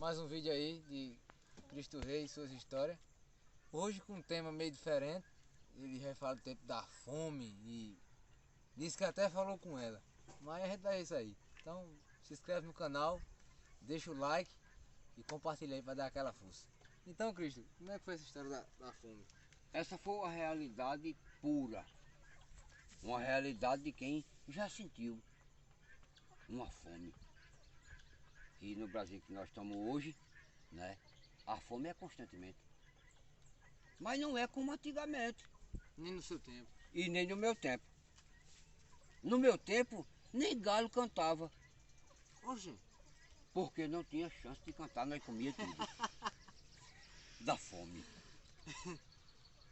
mais um vídeo aí de Cristo Rei e suas histórias. Hoje com um tema meio diferente. Ele vai falar do tempo da fome e disse que até falou com ela. Mas a gente vai ver isso aí. Então se inscreve no canal, deixa o like e compartilha aí para dar aquela força. Então, Cristo, como é que foi essa história da fome? Essa foi uma realidade pura. Uma realidade de quem já sentiu uma fome. E no Brasil que nós estamos hoje, né? A fome é constantemente. Mas não é como antigamente. Nem no seu tempo. E nem no meu tempo. No meu tempo, nem galo cantava. Oxe. Porque não tinha chance de cantar, nós comia tudo. Da fome.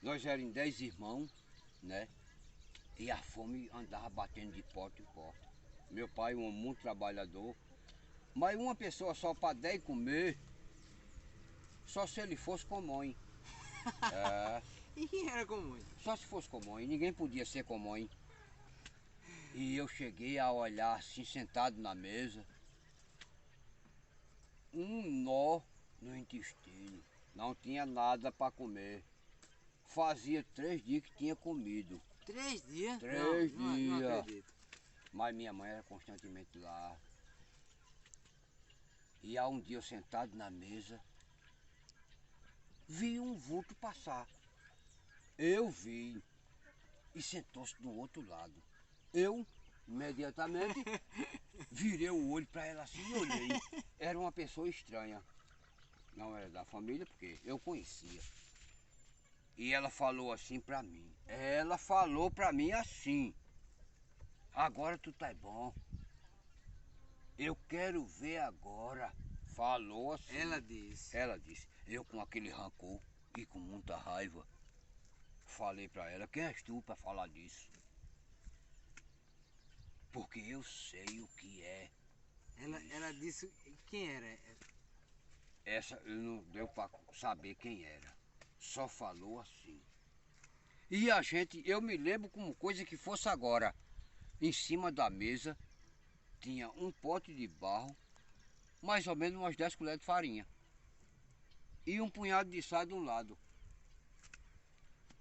Nós éramos 10 irmãos, né? E a fome andava batendo de porta em porta. Meu pai, um homem muito trabalhador, mas uma pessoa só para 10 comer, só se ele fosse comum. É, E quem era comum? só se fosse comum, ninguém podia ser comum. E eu cheguei a olhar assim, sentado na mesa, um nó no intestino, não tinha nada para comer. Fazia 3 dias que tinha comido. 3 dias? 3 Não dias. acredito. Mas minha mãe era constantemente lá. E há um dia eu sentado na mesa, vi um vulto passar. Eu vi. E sentou-se do outro lado. Eu, imediatamente, virei o olho para ela assim e olhei. Era uma pessoa estranha. Não era da família, porque eu conhecia. E ela falou assim para mim. Ela falou para mim assim. Agora tu tá bom. Eu quero ver agora. Falou assim. Ela disse. Ela disse. Eu com aquele rancor e com muita raiva, falei para ela, quem és tu para falar disso? Porque eu sei o que é. Ela disse quem era? Essa eu não deu para saber quem era. Só falou assim. E a gente, eu me lembro como coisa que fosse agora. Em cima da mesa tinha um pote de barro, mais ou menos umas 10 colheres de farinha. E um punhado de sal de um lado.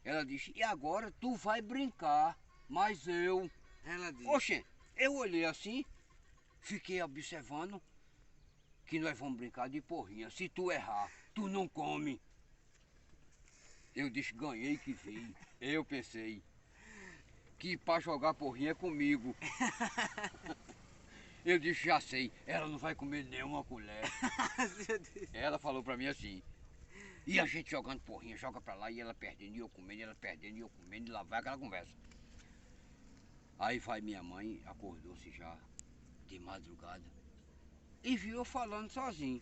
Ela disse, e agora tu vai brincar, mas eu... Ela disse. Oxe, eu olhei assim, fiquei observando que nós vamos brincar de porrinha. Se tu errar, tu não come. Eu disse, ganhei que vi. Eu pensei que para jogar porrinha é comigo. Eu disse, já sei, ela não vai comer nenhuma colher. Ela falou para mim assim. E a gente jogando porrinha, joga pra lá e ela perdendo, e eu comendo, ela perdendo, e eu comendo, e lá vai aquela conversa. Aí vai minha mãe, acordou-se já de madrugada e viu eu falando sozinho.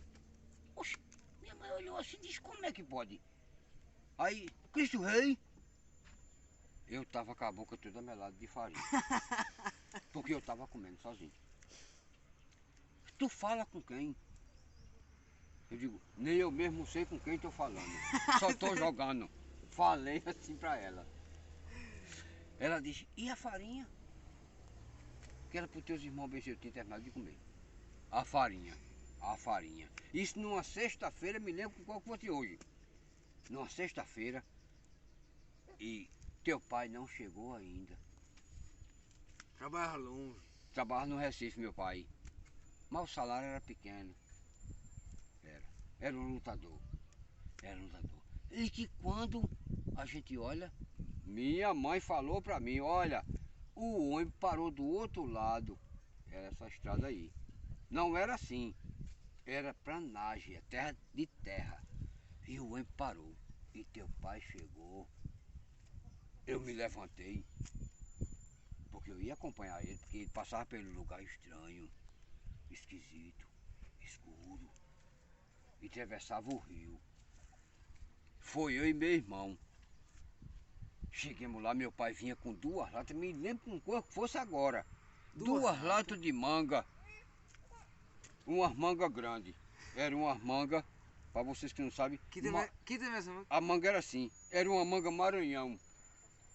Oxe, minha mãe olhou assim e disse, como é que pode? Aí, Cristo Rei, eu tava com a boca toda melada de farinha, porque eu tava comendo sozinho. Tu fala com quem? Eu digo, nem eu mesmo sei com quem estou falando, só estou jogando. Falei assim para ela. Ela disse, e a farinha? Que era para os teus irmãos ver se eu tinha terminado de comer. A farinha, a farinha. Isso numa sexta-feira, me lembro qual que fosse hoje. Numa sexta-feira, e teu pai não chegou ainda. Trabalha longe. Trabalhava no Recife, meu pai. Mas o salário era pequeno. Era um lutador. Era um lutador. E que quando a gente olha, minha mãe falou para mim, olha, o ônibus parou do outro lado. Era essa estrada aí. Não era assim. Era planagem, terra de terra. E o ônibus parou. E teu pai chegou. Eu me levantei. Porque eu ia acompanhar ele, porque ele passava pelo lugar estranho, esquisito, escuro. E atravessava o rio. Foi eu e meu irmão. Chegamos lá, meu pai vinha com 2 latas, me lembro com qual que fosse agora. 2 latas de manga. Umas mangas grandes. Era uma manga, para vocês que não sabem. Que tem essa manga? A manga era assim, era uma manga Maranhão.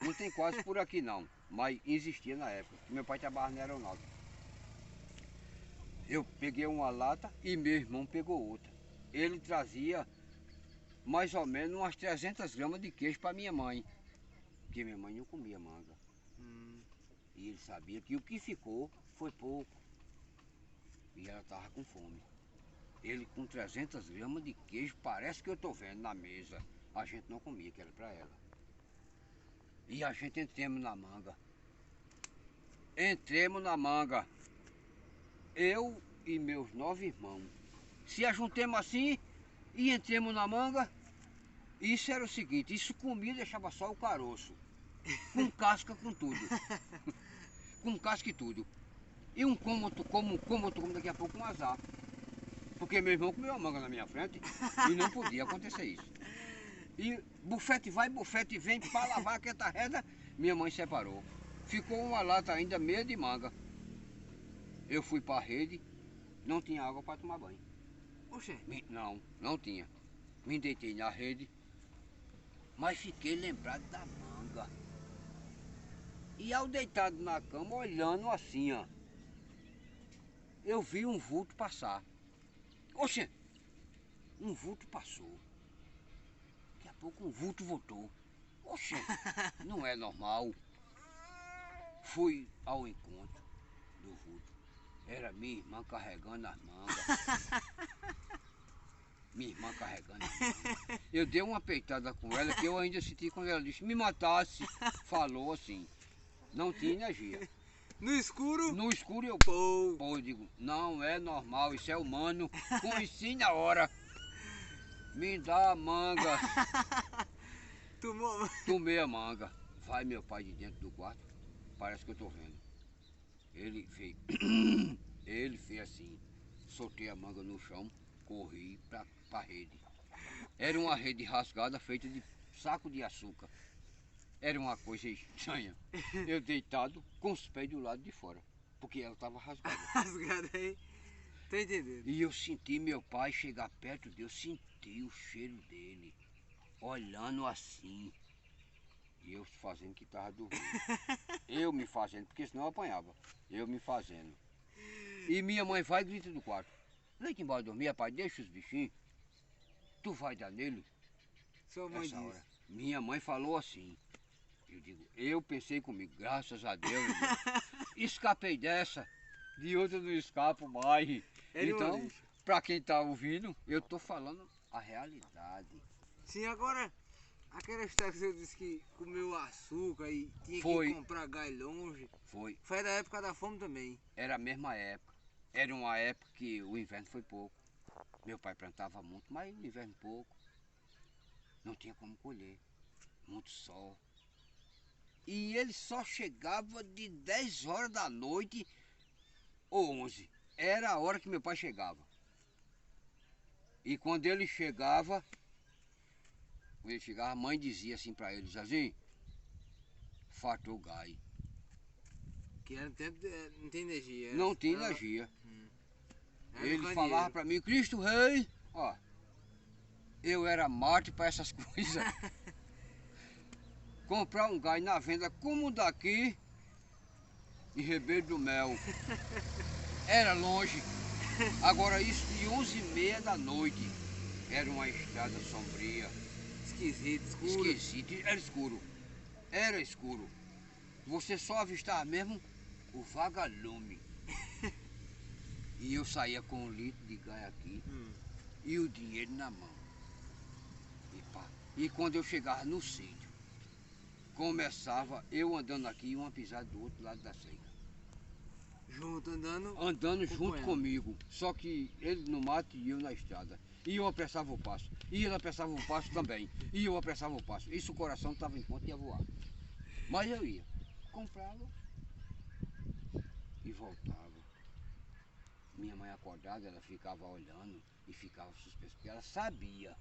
Não tem quase por aqui não, mas existia na época. Meu pai trabalhava na aeronáutica. Eu peguei uma lata e meu irmão pegou outra. ele trazia mais ou menos umas 300 gramas de queijo para minha mãe. Porque minha mãe não comia manga. E ele sabia que o que ficou foi pouco. E ela estava com fome. Ele com 300 gramas de queijo, parece que eu estou vendo na mesa. A gente não comia, que era para ela. E a gente entremos na manga. Entremos na manga. Eu e meus 9 irmãos. Se ajuntemos assim e entremos na manga. Isso era o seguinte, isso comia e deixava só o caroço. Com casca, com tudo. Com casca e tudo. E um cômodo, como daqui a pouco um azar. Porque meu irmão comeu a manga na minha frente e não podia acontecer isso. E bufete vai, bufete vem, para lavar aquela reda, minha mãe separou. Ficou uma lata ainda meia de manga. Eu fui para a rede, não tinha água para tomar banho. Oxê. Não tinha. Me deitei na rede, mas fiquei lembrado da manga. E ao deitado na cama, olhando assim, ó, eu vi um vulto passar. Oxê, um vulto passou. Daqui a pouco um vulto voltou. Oxê, não é normal. Fui ao encontro do vulto. Era minha irmã carregando as mangas. Minha irmã carregando as mangas. Eu dei uma peitada com ela que eu ainda senti quando ela disse, me matasse. Falou assim, não tinha energia. No escuro? No escuro eu Pô. eu digo, não é normal, isso é humano. Conheci na hora. Me dá a manga. Tomou. Tomei a manga. Vai meu pai de dentro do quarto. Parece que eu tô vendo. Ele fez. Ele fez assim. Soltei a manga no chão, corri pra rede. Era uma rede rasgada feita de saco de açúcar. Era uma coisa estranha. Eu deitado com os pés do lado de fora. Porque ela estava rasgada. Rasgado aí. Tô entendendo. E eu senti meu pai chegar perto dele. Eu senti o cheiro dele. Olhando assim. E eu fazendo que tava dormindo. Eu me fazendo, porque senão eu apanhava. Eu me fazendo. E minha mãe vai e grita do quarto. Leite embora dormir, pai, deixa os bichinhos. Tu vai dar nele? Sua mãe Essa disse. hora. Minha mãe falou assim. Eu digo, eu pensei comigo, graças a Deus, escapei dessa. De outra não escapo mais. Era uma Então, lixa. pra quem tá ouvindo, eu tô falando a realidade. Sim, agora, aquela história que você disse que comeu açúcar e tinha Foi. que comprar gás longe, Foi. foi da época da fome também. Era a mesma época. Era uma época que o inverno foi pouco. Meu pai plantava muito, mas o inverno pouco. Não tinha como colher. Muito sol. E ele só chegava de 10 horas da noite ou 11. Era a hora que meu pai chegava. E quando ele chegava, a mãe dizia assim para ele, Zezinho, faltou gás. Que era tempo, não tem energia. Não tinha era- energia. era Ele candeeiro. falava para mim, Cristo Rei, ó, eu era mate para essas coisas. Comprar um gás na venda como o daqui, em Ribeiro do Mel. Era longe. Agora isso de 11h30 da noite. Era uma estrada sombria. Esquisito, escuro. Esquisito. Era escuro. Era escuro. Você só avistava mesmo o vagalume. E eu saía com 1 litro de gás aqui e o dinheiro na mão. E, pá. E quando eu chegava no sítio, começava eu andando aqui e uma pisada do outro lado da cerca. Junto, andando. Andando junto Acompanhando. comigo. Só que ele no mato e eu na estrada. E eu apressava o passo. E ele apressava o passo também. E eu apressava o passo. Isso o coração estava em ponto e ia voar. Mas eu ia. Comprava e voltava. Minha mãe acordada, ela ficava olhando e ficava suspensa. Porque ela sabia.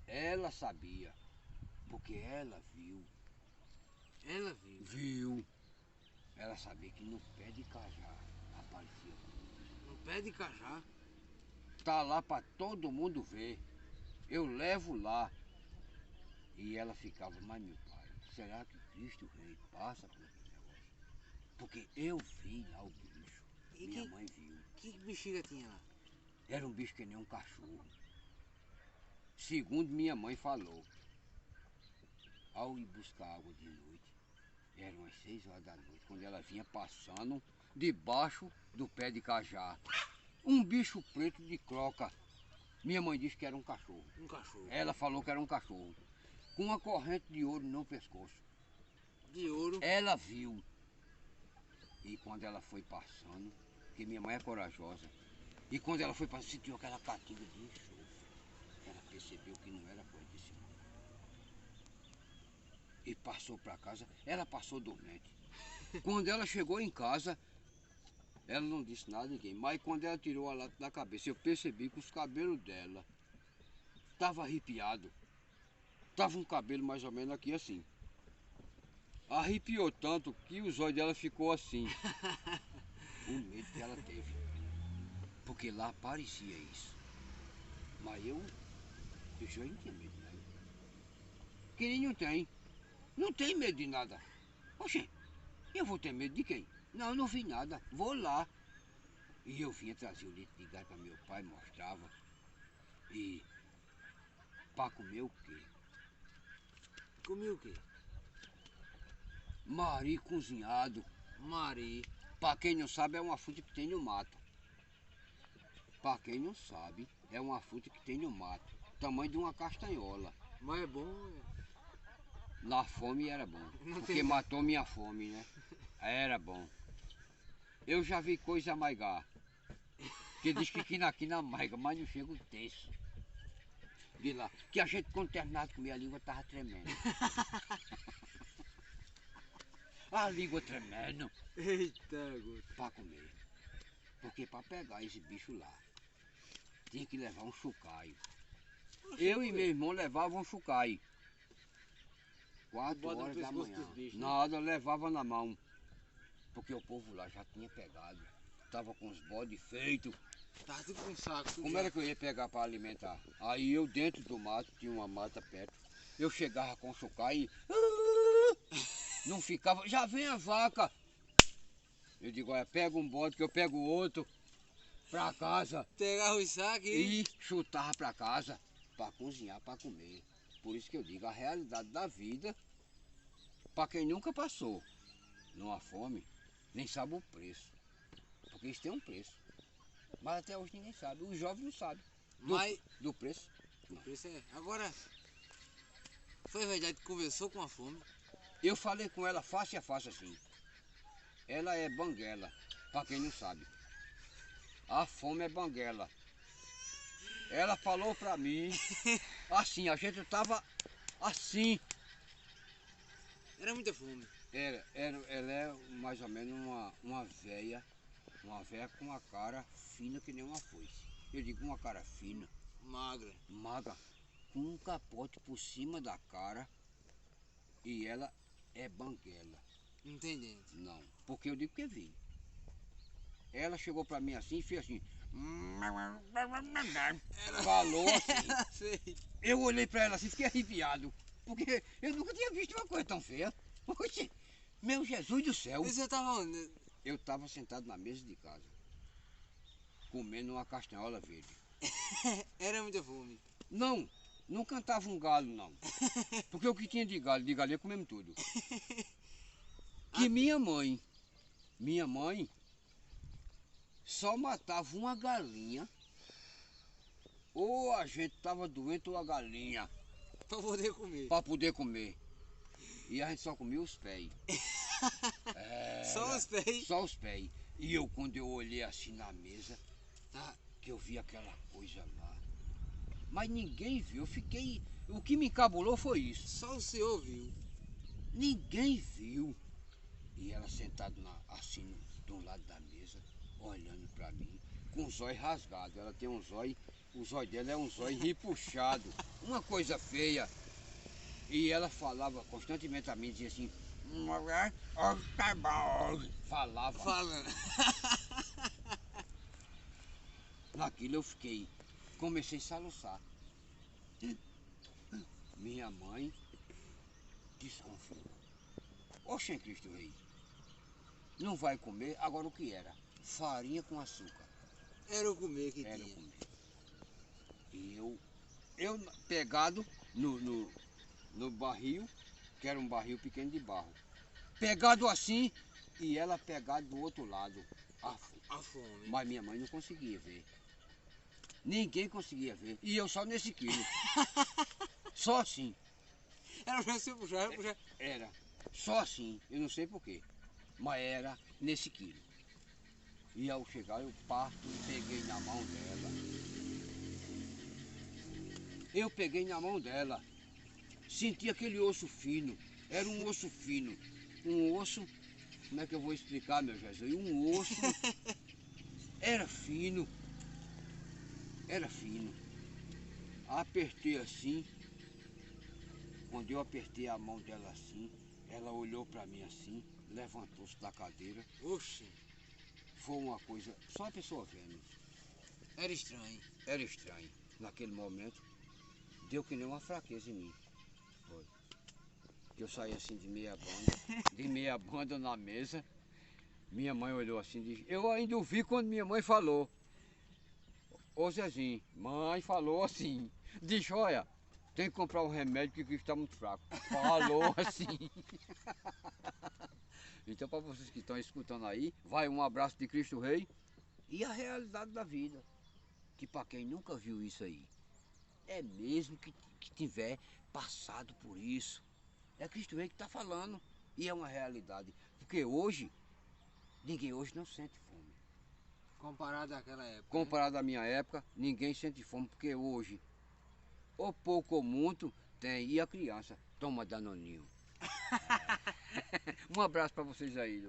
Ela sabia. Porque ela viu. Ela viu. Viu. Ela sabia que no pé de cajá aparecia. No pé de cajá. Tá lá para todo mundo ver. Eu levo lá. E ela ficava, mas meu pai, será que Cristo Rei passa por esse negócio? Porque eu vi lá o bicho. E Minha que- mãe viu. Que bexiga tinha lá? Era um bicho que nem um cachorro. segundo minha mãe falou, ao ir buscar água de noite, eram as 6 horas da noite, quando ela vinha passando debaixo do pé de cajá. Um bicho preto de croca. Minha mãe disse que era um cachorro. Um cachorro. Ela falou que era um cachorro. Com uma corrente de ouro no pescoço. De ouro. Ela viu. E quando ela foi passando, porque minha mãe é corajosa, e quando ela foi passando, sentiu aquela catinga de enxofre. Ela percebeu que não era coisa desse mundo. E passou para casa, ela passou dormente. Quando ela chegou em casa, ela não disse nada a ninguém, mas quando ela tirou a lata da cabeça, eu percebi que os cabelos dela estavam arrepiados. Tava um cabelo mais ou menos aqui assim. Arrepiou tanto que os olhos dela ficou assim. O medo que ela teve. Porque lá parecia isso. Mas eu já não tinha medo de nada. Que nem não tem. Não tem medo de nada. Oxê, eu vou ter medo de quem? Não, não vi nada. Vou lá. E eu vinha trazer o litro de gás para meu pai, mostrava. E para comer o quê? Comeu o quê? Mari cozinhado. Mari. Para quem não sabe, é uma fruta que tem no mato. Para quem não sabe, é uma fruta que tem no mato. Tamanho de uma castanhola. Mas é bom. Na fome era bom. Não Porque tem- matou minha fome, né? Era bom. Eu já vi coisa maigar. Que diz que aqui na maiga, mas não chega o terço. De lá. Que a gente, quando terminava de comer, a língua tava tremendo. A língua tremendo Eita, Guto. para comer. Porque para pegar esse bicho lá, tinha que levar um chucaio. Eu e meu irmão levavam um chucaio. 4 Bota no horas da pescoço manhã. dos bichos, né? Nada, levava na mão. Porque o povo lá já tinha pegado. Tava com os bodes feitos. Tava tudo com saco. Como era que eu ia pegar para alimentar? Aí eu dentro do mato, tinha uma mata perto. Eu chegava com o chucaio e não ficava, já vem a vaca. Eu digo, olha, pega um bode que eu pego outro pra casa. Pegava o saco E chutava pra casa para cozinhar, para comer. Por isso que eu digo, a realidade da vida, para quem nunca passou numa fome, nem sabe o preço. Porque isso tem um preço. Mas até hoje ninguém sabe. Os jovens não sabem Mas. do preço. Isso é. Agora. Foi verdade que conversou com a fome. Eu falei com ela face a face assim. Ela é banguela, para quem não sabe. A fome é banguela. Ela falou pra mim, assim, a gente tava assim. Era muita fome. Ela é mais ou menos uma véia com uma cara fina que nem uma foice. Eu digo uma cara fina, Magra. magra, com um capote por cima da cara e ela é banguela. Entendendo. Não, porque eu digo que vi. Ela chegou pra mim assim e fez assim. Falou assim. Sei. Eu olhei pra ela assim, fiquei arrepiado. Porque eu nunca tinha visto uma coisa tão feia. Oxe, meu Jesus do céu. E você tava onde? Eu estava sentado na mesa de casa, comendo uma castanhola verde. Era muita fome. Não, não cantava um galo não. Porque o que tinha de galinha comemos tudo. Que minha mãe só matava uma galinha, ou a gente estava doente ou a galinha, Pra poder comer. para poder comer. E a gente só comia os pés. Só os pés. Só os pés. E eu, quando eu olhei assim na mesa, tá, que eu vi aquela coisa lá. Mas ninguém viu, eu fiquei. O que me encabulou foi isso. Só o senhor viu. Ninguém viu. E ela sentada assim, de um lado da mesa, olhando pra mim, com os olhos rasgados. Ela tem uns olhos, os olhos dela é uns olhos repuxados, uma coisa feia. E ela falava constantemente a mim, dizia assim, falava. Falando. Naquilo eu fiquei, comecei a soluçar. Minha mãe desconfiou. Oxe, Cristo Rei, não vai comer? Agora o que era? Farinha com açúcar. Era o comer que Era tinha. comer. E eu pegado no barril, que era um barril pequeno de barro. Pegado assim e ela pegada do outro lado. A fome. Mas minha mãe não conseguia ver. Ninguém conseguia ver. E eu só nesse quilo. Só assim. Era pra você puxar, eu puxar. Era. Só assim. Eu não sei porquê. Mas era nesse quilo. E ao chegar eu parto e peguei na mão dela. Eu peguei na mão dela. Senti aquele osso fino. Era um osso fino. Um osso. Como é que eu vou explicar, meu Jesus? Um osso. Era fino. Era fino. Apertei assim. Quando eu apertei a mão dela assim, ela olhou para mim assim, levantou-se da cadeira. Oxe, Foi uma coisa, só a pessoa vendo. era estranho. Era estranho. Naquele momento, deu que nem uma fraqueza em mim. Foi. Eu saí assim de meia banda na mesa. Minha mãe olhou assim, disse, eu ainda ouvi quando minha mãe falou. Ô Zezinho, mãe falou assim, disse, olha, tem que comprar um remédio que o Cristo está muito fraco. Falou assim. Então para vocês que estão escutando aí, vai um abraço de Cristo Rei e a realidade da vida. Que para quem nunca viu isso aí, é mesmo que tiver passado por isso. É Cristo Rei que está falando e é uma realidade. Porque hoje, ninguém hoje não sente fome. Comparado àquela época. Comparado à minha época, ninguém sente fome, porque hoje, ou pouco ou muito, tem. E a criança toma danoninho. Um abraço para vocês aí,